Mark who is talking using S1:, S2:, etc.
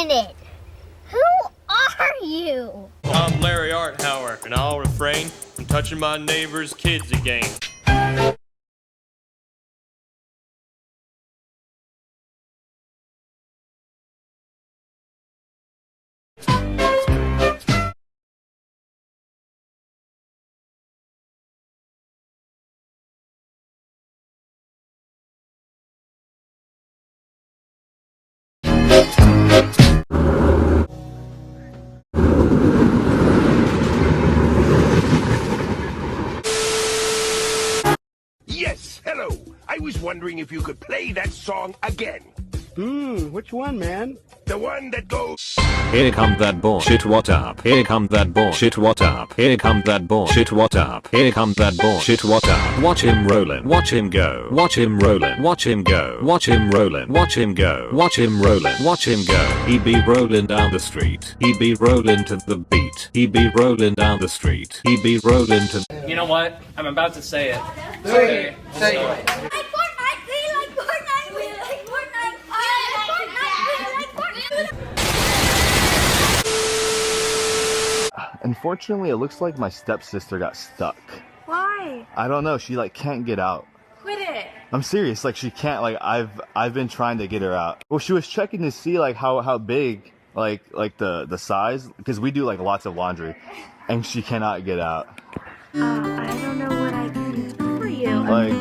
S1: minute. Who are you?
S2: I'm Larry Arthauer, and I'll refrain from touching my neighbor's kids again.
S3: Yes, hello. I was wondering if you could play that song again.
S4: Which one, man?
S3: The one that goes...
S5: Here come that bullshit, what up? Here come that bullshit, what up? Here come that bullshit, what up? Here come that bullshit, what up? Watch him rollin', watch him go. Watch him rollin', watch him go. Watch him rollin', watch him go. Watch him rollin', watch him go. He be rollin' down the street. He be rollin' to the beat. He be rollin' down the street. He be rollin' to...
S6: You know what? I'm about to say it.
S4: Say it.
S6: Say it.
S1: Like Fortnite, we like Fortnite, we like Fortnite, we like Fortnite.
S7: Unfortunately, it looks like my stepsister got stuck.
S8: Why?
S7: I don't know. She like can't get out.
S8: Quit it.
S7: I'm serious. Like she can't. Like I've been trying to get her out. Well, she was checking to see like how big like the size, because we do like lots of laundry, and she cannot get out.
S8: I don't know what I can do for you.
S7: Like